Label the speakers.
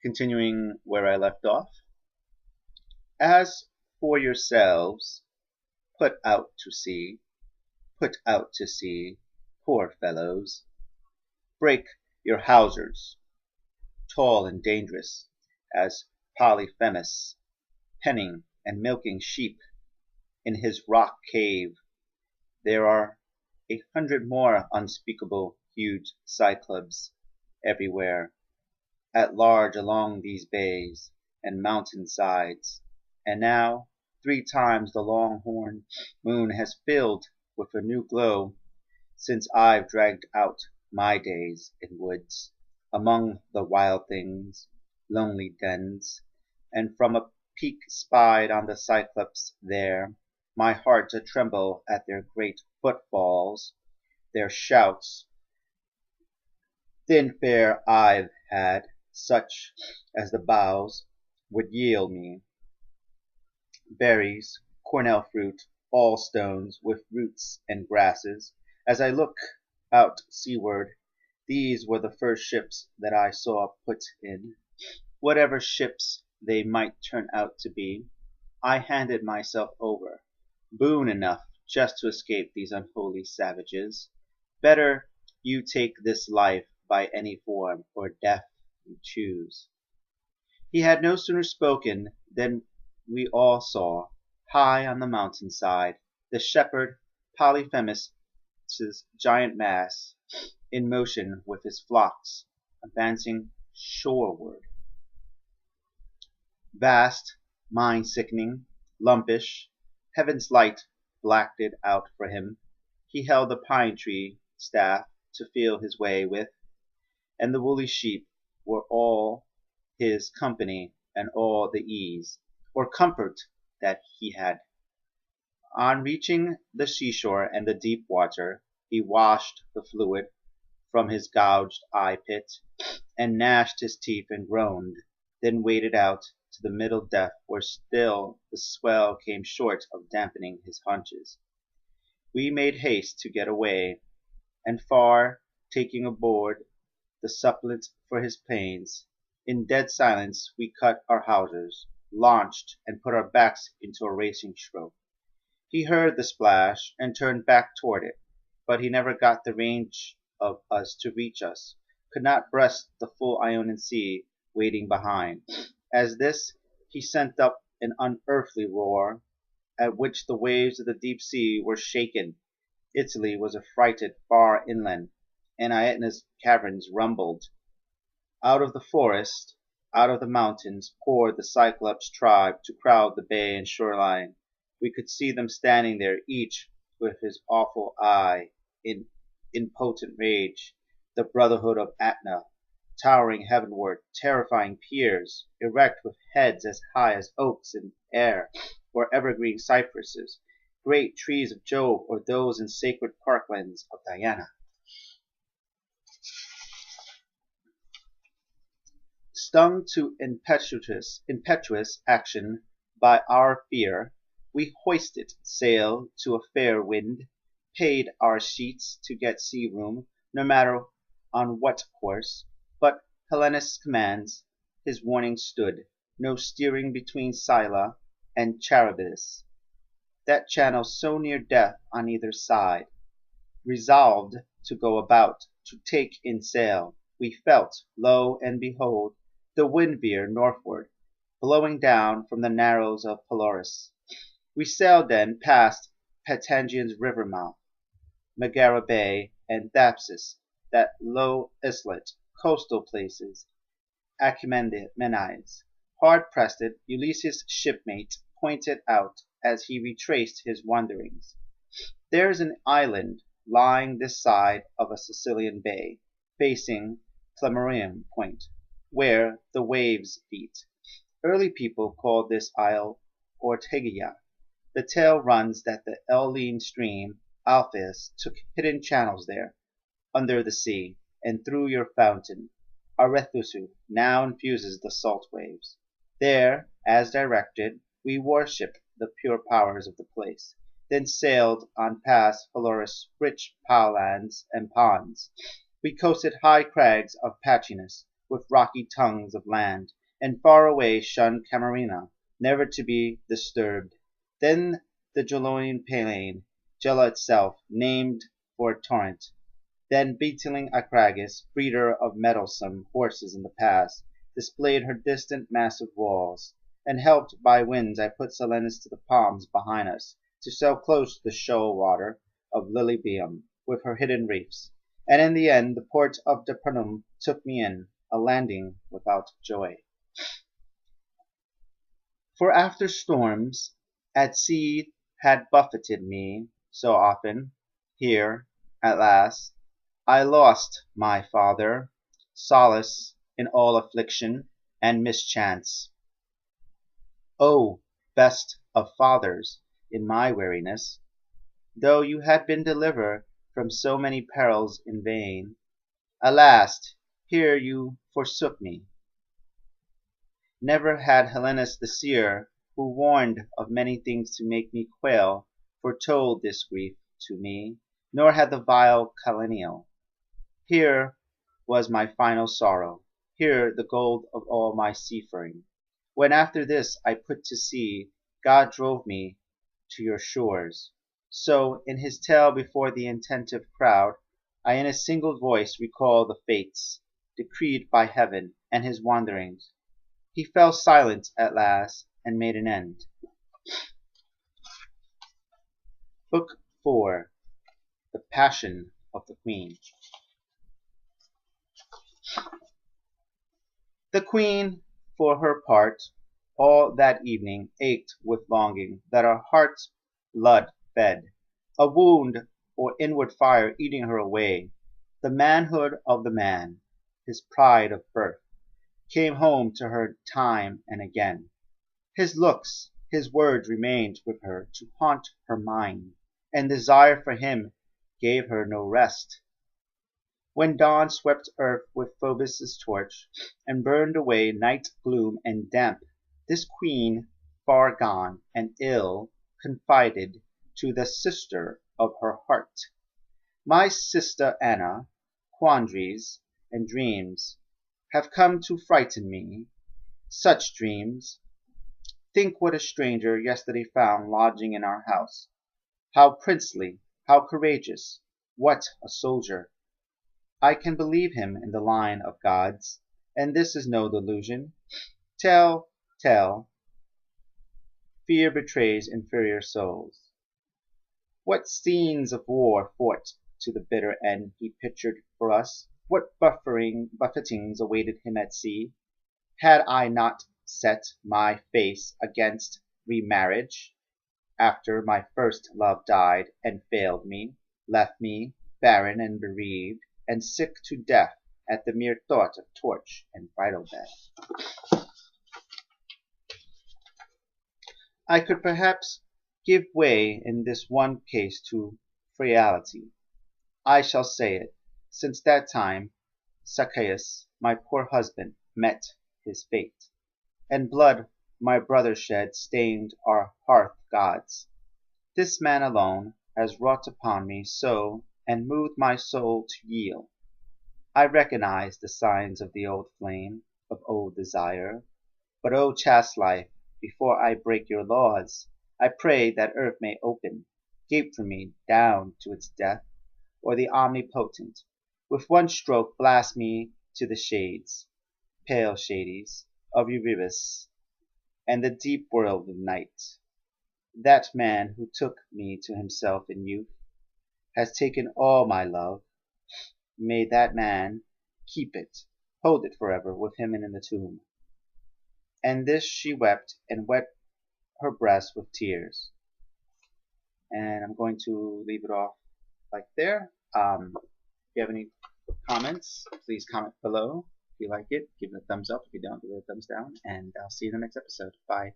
Speaker 1: Continuing where I left off. As for yourselves, put out to sea, poor fellows. Break your hawsers, tall and dangerous, as Polyphemus, penning and milking sheep in his rock cave. There are 100 more unspeakable huge cyclops everywhere, at large along these bays and mountain sides, and now 3 times the long-horn moon has filled with a new glow since I've dragged out my days in woods, among the wild things, lonely dens, and from a peak spied on the cyclops there, my heart a tremble at their great footfalls, their shouts. Thin fare I've had, such as the boughs would yield me, berries, cornel fruit, all stones with roots and grasses. As I look out seaward, these were the first ships that I saw put in. Whatever ships they might turn out to be, I handed myself over, boon enough just to escape these unholy savages. Better you take this life by any form or death you choose. He had no sooner spoken than we all saw, high on the mountainside, the shepherd Polyphemus' giant mass, in motion with his flocks, advancing shoreward. Vast, mind-sickening, lumpish, heaven's light blacked it out for him. He held a pine-tree staff to feel his way with, and the woolly sheep were all his company and all the ease or comfort that he had. On reaching the seashore and the deep water, he washed the fluid from his gouged eye-pit, and gnashed his teeth and groaned, then waded out to the middle depth where still the swell came short of dampening his haunches. We made haste to get away, and far taking aboard the supplement for his pains, in dead silence we cut our hawsers, launched, and put our backs into a racing stroke. He heard the splash and turned back toward it, but he never got the range of us to reach us, could not breast the full Ionian Sea waiting behind. As this, he sent up an unearthly roar, at which the waves of the deep sea were shaken. Italy was affrighted far inland, and Aeneid's caverns rumbled. Out of the forest, out of the mountains, poured the Cyclops tribe to crowd the bay and shoreline. We could see them standing there, each with his awful eye in impotent rage. The brotherhood of Aetna, towering heavenward, terrifying peers, erect with heads as high as oaks in air, or evergreen cypresses, great trees of Jove, or those in sacred parklands of Diana. Stung to impetuous action by our fear, we hoisted sail to a fair wind, paid our sheets to get sea room, no matter on what course, but Helenus' commands, his warning stood, no steering between Scylla and Charybdis, that channel so near death on either side. Resolved to go about, to take in sail, we felt, lo and behold, the wind veer northward, blowing down from the narrows of Pelorus. We sailed then past Patangian's river mouth, Megara Bay, and Thapsus, that low islet, coastal places, Achaemenides. Hard pressed it, Ulysses' shipmate pointed out as he retraced his wanderings. There's an island lying this side of a Sicilian bay, facing Plemmyrium Point, where the waves beat. Early people called this isle Ortegia. The tale runs that the Eline stream Alpheus took hidden channels there, under the sea, and through your fountain, Arethusu, now infuses the salt waves. There, as directed, we worshipped the pure powers of the place, then sailed on past Pelorus' rich ploughlands and ponds. We coasted high crags of patchiness, with rocky tongues of land, and far away shunned Camarina, never to be disturbed. Then the Joloan plain, Gela itself, named for a torrent. Then beetling Acragas, breeder of mettlesome horses in the pass, displayed her distant massive walls, and helped by winds I put Selenus to the palms behind us, to sail close to the shoal water of Lilybaeum with her hidden reefs, and in the end the port of Depernum took me in, a landing without joy. For after storms at sea had buffeted me so often, here, at last, I lost my father, solace in all affliction and mischance. O best of fathers, in my weariness, though you had been delivered from so many perils in vain, alas, here you forsook me. Never had Helenus the seer, who warned of many things to make me quail, foretold this grief to me, nor had the vile Caleniel. Here was my final sorrow, here the gold of all my seafaring. When after this I put to sea, God drove me to your shores. So in his tale before the attentive crowd, I in a single voice recall the fates decreed by heaven and his wanderings. He fell silent at last and made an end. Book 4. The Passion of the Queen. The Queen, for her part, all that evening ached with longing that her heart's blood fed, a wound or inward fire eating her away. The manhood of the man, his pride of birth, came home to her time and again. His looks, his words remained with her to haunt her mind, and desire for him gave her no rest. When dawn swept earth with Phoebus' torch, and burned away night gloom and damp, this queen, far gone and ill, confided to the sister of her heart, "My sister Anna, quandaries and dreams have come to frighten me. Such dreams! Think what a stranger yesterday found lodging in our house. How princely, how courageous, what a soldier! I can believe him in the line of gods, and this is no delusion. Tell, fear betrays inferior souls. What scenes of war fought to the bitter end he pictured for us, what buffetings awaited him at sea, had I not set my face against remarriage, after my first love died and failed me, left me barren and bereaved, and sick to death at the mere thought of torch and bridal bed. I could perhaps give way in this one case to frailty. I shall say it. Since that time, Zacchaeus, my poor husband, met his fate, and blood my brother shed stained our hearth gods. This man alone has wrought upon me so and moved my soul to yield. I recognize the signs of the old flame, of old desire. But O chaste life, before I break your laws, I pray that earth may open, gape for me down to its death, or the omnipotent, with one stroke blast me to the shades, pale shades, of Erebus, and the deep world of night. That man who took me to himself in youth has taken all my love. May that man keep it, hold it forever with him in the tomb. And this she wept and wet her breast with tears. And I'm going to leave it off like there. If you have any comments, please comment below. If you like it, give it a thumbs up. If you don't, give it a thumbs down. And I'll see you in the next episode. Bye.